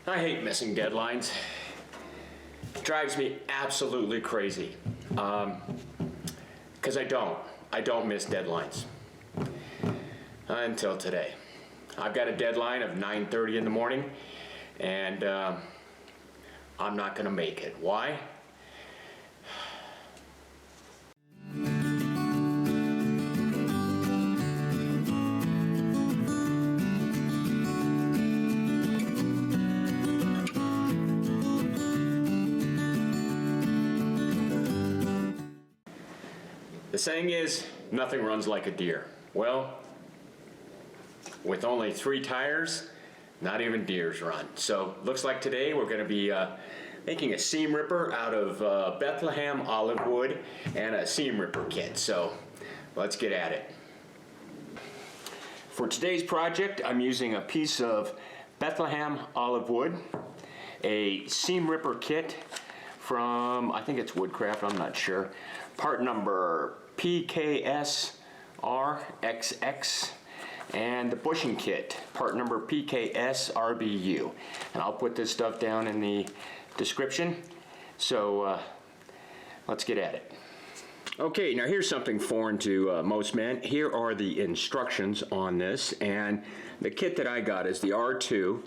I hate missing deadlines. It drives me absolutely crazy. Because I don't miss deadlines. Until today. I've got a deadline of 9:30 in the morning, and I'm not gonna make it. Why? The saying is, nothing runs like a deer. Well, with only 3 tires, not even deers run. So looks like today we're going to be making a seam ripper out of Bethlehem Olive Wood and a seam ripper kit. So let's get at it. For today's project, I'm using a piece of Bethlehem Olive Wood, a seam ripper kit from, I think it's Woodcraft, I'm not sure. Part number PKSRXX, and the bushing kit, part number PKSRBU. And I'll put this stuff down in the description. So let's get at it. Okay, now here's something foreign to most men. Here are the instructions on this, and the kit that I got is the R2,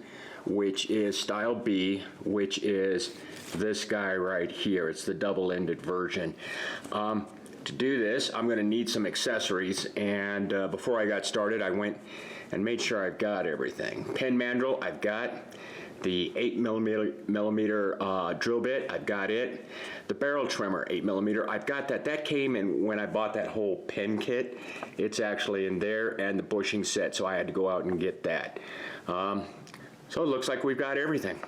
which is style B, which is this guy right here. It's the double-ended version. To do this, I'm going to need some accessories, and before I got started, I went and made sure I've got everything. Pen Mandrel, I've got. The 8mm drill bit, I've got it. The barrel trimmer, 8mm, I've got that. That came in when I bought that whole pen kit. It's actually in there, and the bushing set, so I had to go out and get that. So it looks like we've got everything.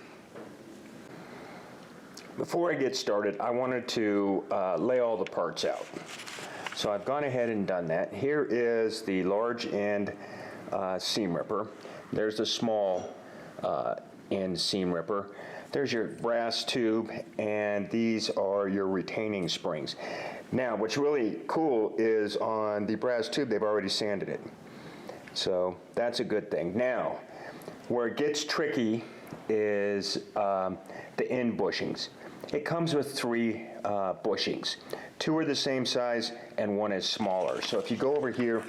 Before I get started, I wanted to lay all the parts out. So I've gone ahead and done that. Here is the large end seam ripper. There's the small end seam ripper. There's your brass tube, and these are your retaining springs. Now, what's really cool is on the brass tube, they've already sanded it. So that's a good thing. Now, where it gets tricky is the end bushings. It comes with 3 bushings. 2 are the same size and 1 is smaller. So if you go over here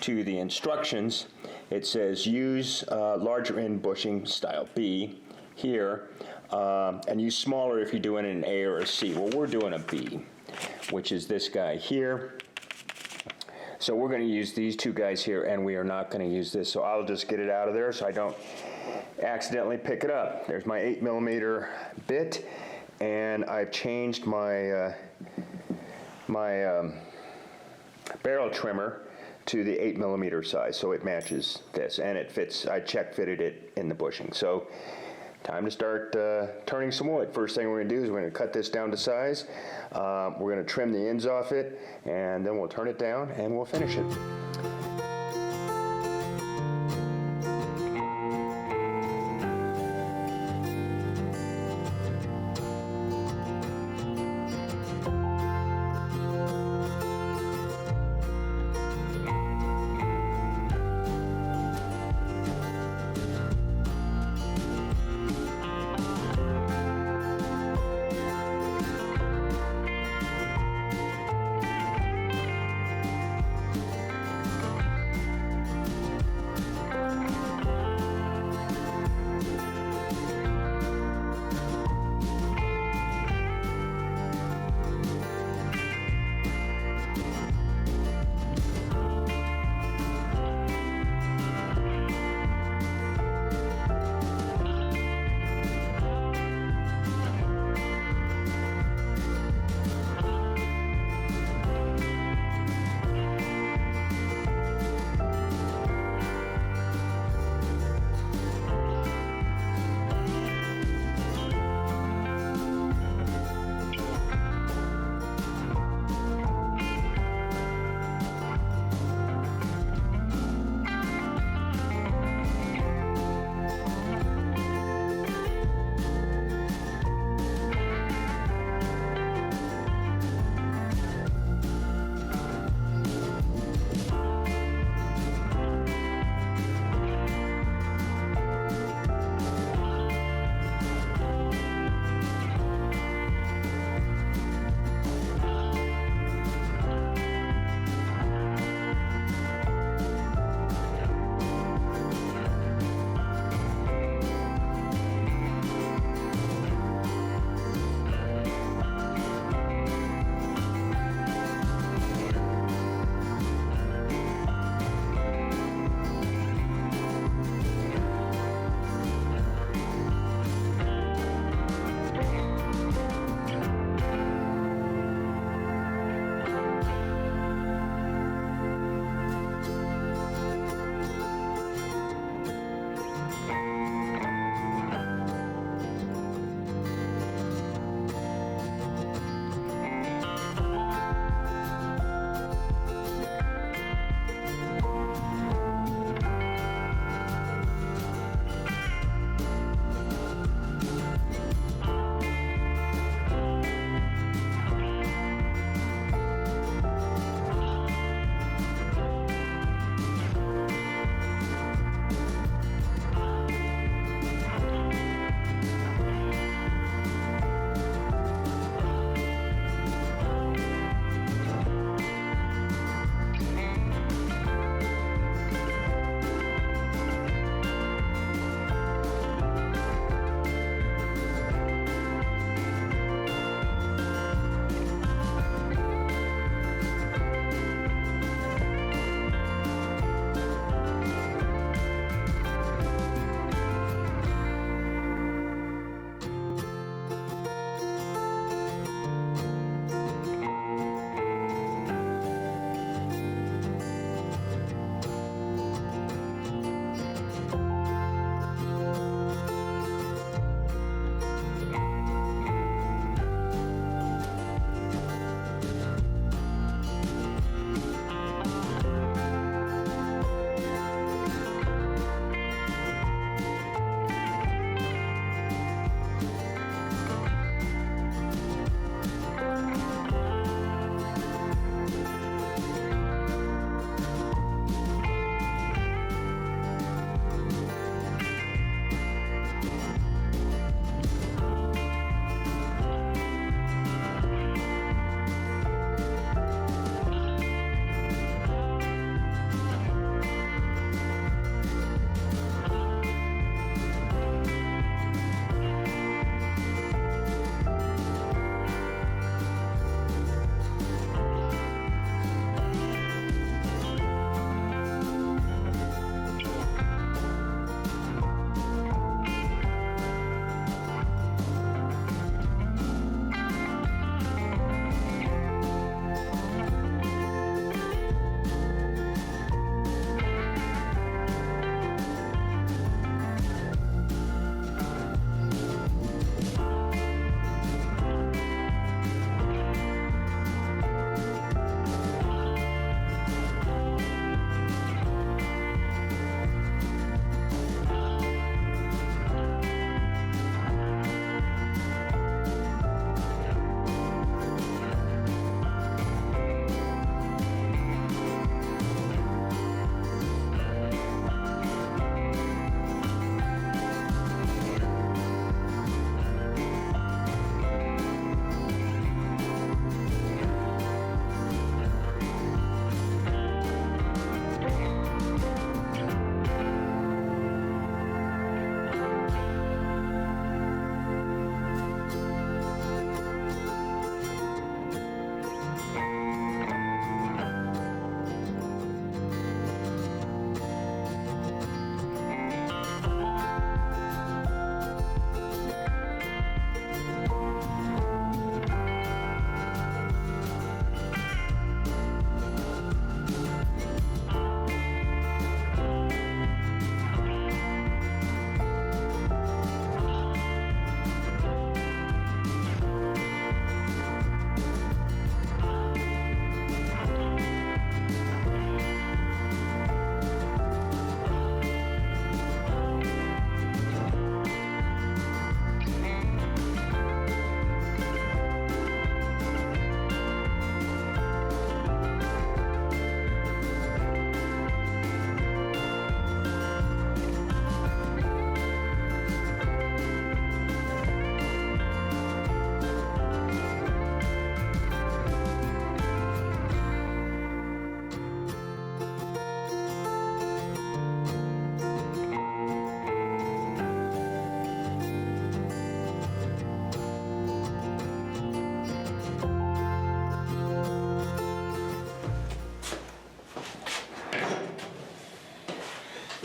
to the instructions, it says use larger end bushing style B here, and use smaller if you're doing an A or a C. Well, we're doing a B, which is this guy here. So we're going to use these 2 guys here, and we are not going to use this. So I'll just get it out of there so I don't accidentally pick it up. There's my 8mm bit, and I've changed my barrel trimmer to the 8mm size, so it matches this, and it fits. I check fitted it in the bushing. So time to start turning some wood. First thing we're going to do is we're going to cut this down to size. We're going to trim the ends off it, and then we'll turn it down and we'll finish it.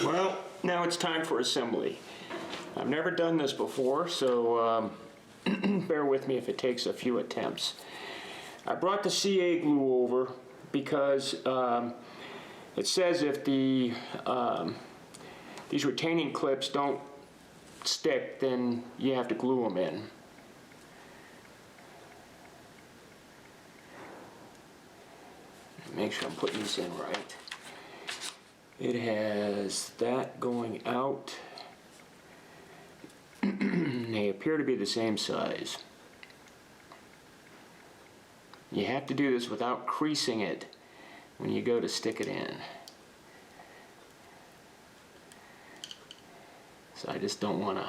Well, now it's time for assembly. I've never done this before, so bear with me if it takes a few attempts. I brought the CA glue over because it says if these retaining clips don't stick, then you have to glue them in. Make sure I'm putting these in right. It has that going out. They appear to be the same size. You have to do this without creasing it when you go to stick it in. So I just don't want to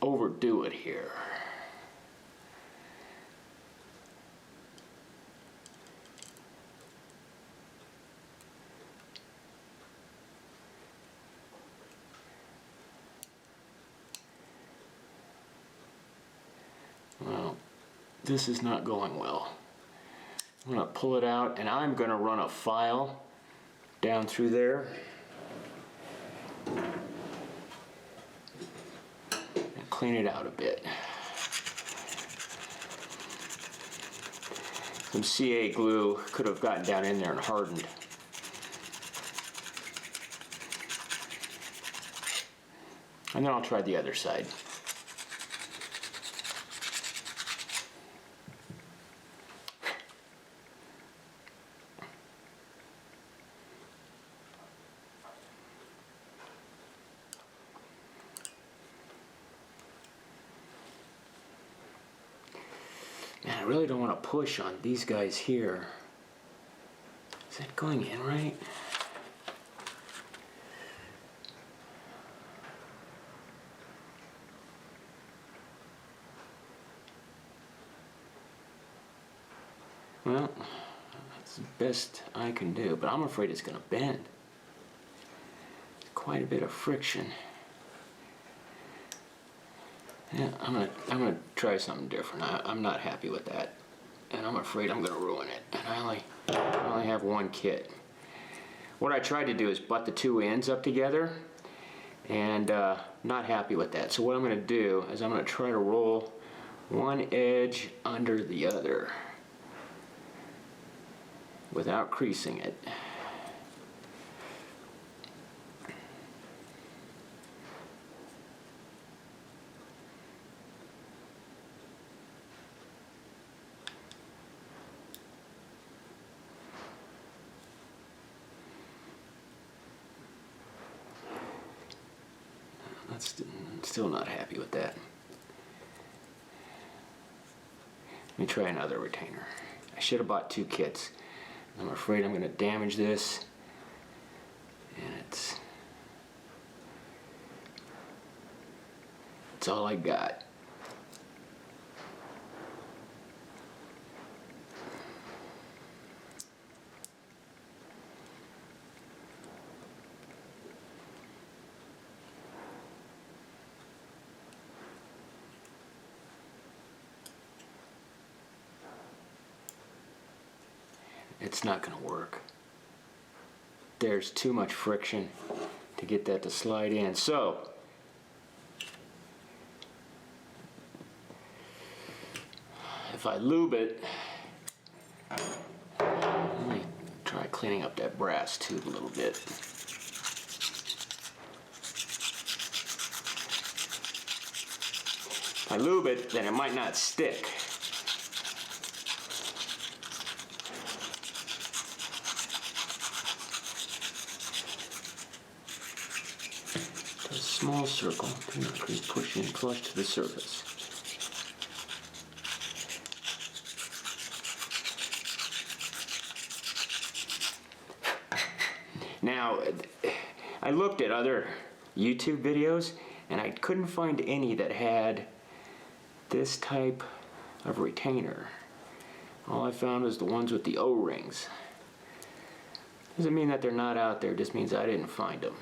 overdo it here. Well, this is not going well. I'm going to pull it out and I'm going to run a file down through there and clean it out a bit. Some CA glue could have gotten down in there and hardened. And then I'll try the other side. Man, I really don't want to push on these guys here. Is that going in right? Well, that's the best I can do, but I'm afraid it's going to bend. Quite a bit of friction. Yeah, I'm gonna try something different. I'm not happy with that, and I'm afraid I'm gonna ruin it. And I only have one kit. What I tried to do is butt the two ends up together, and not happy with that. So what I'm gonna do is I'm gonna try to roll one edge under the other without creasing it. Still not happy with that. Let me try another retainer. I should have bought two kits. I'm afraid I'm going to damage this, and it's all I got. It's not going to work. There's too much friction to get that to slide in. So, if I lube it, let me try cleaning up that brass tube a little bit. If I lube it, then it might not stick. Small circle, push in flush to the surface. Now, I looked at other YouTube videos and I couldn't find any that had this type of retainer. All I found was the ones with the O-rings. Doesn't mean that they're not out there, just means I didn't find them.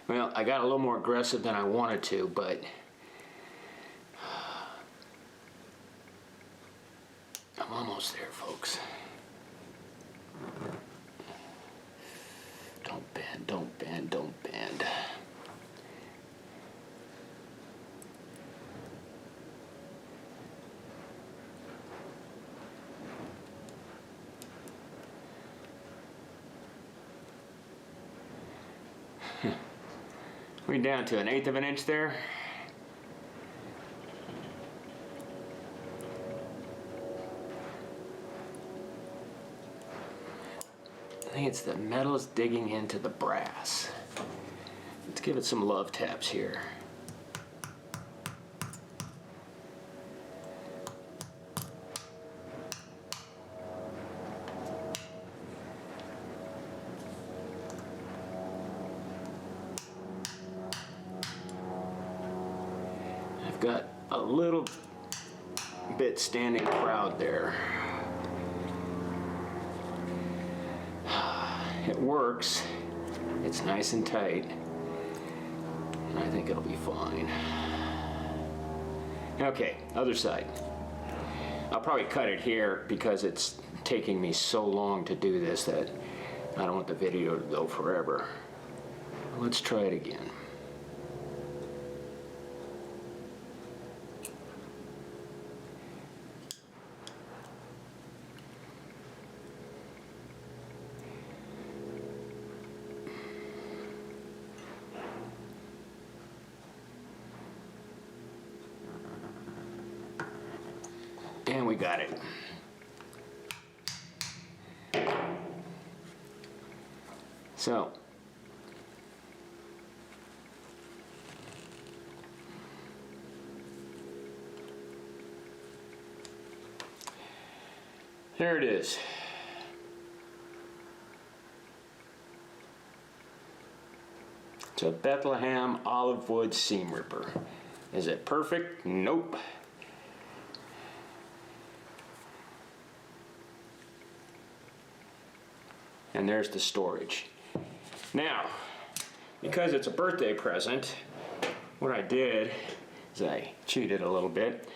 Well, I got a little more aggressive than I wanted to, but I'm almost there, folks. Don't bend, don't bend, don't bend. We're down to 1/8 of an inch there. I think it's the metal's digging into the brass. Let's give it some love taps here. I've got a little bit standing proud there. It works. It's nice and tight. And I think it'll be fine. Okay, other side. I'll probably cut it here because it's taking me so long to do this that I don't want the video to go forever. Let's try it again. And we got it. So, there it is. It's a Bethlehem Olive Wood seam ripper. Is it perfect? Nope. And there's the storage. Now, because it's a birthday present, what I did is I cheated a little bit.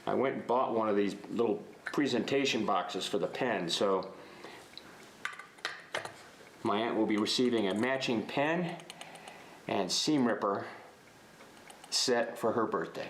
I went and bought one of these little presentation boxes for the pen, so my aunt will be receiving a matching pen and seam ripper set for her birthday.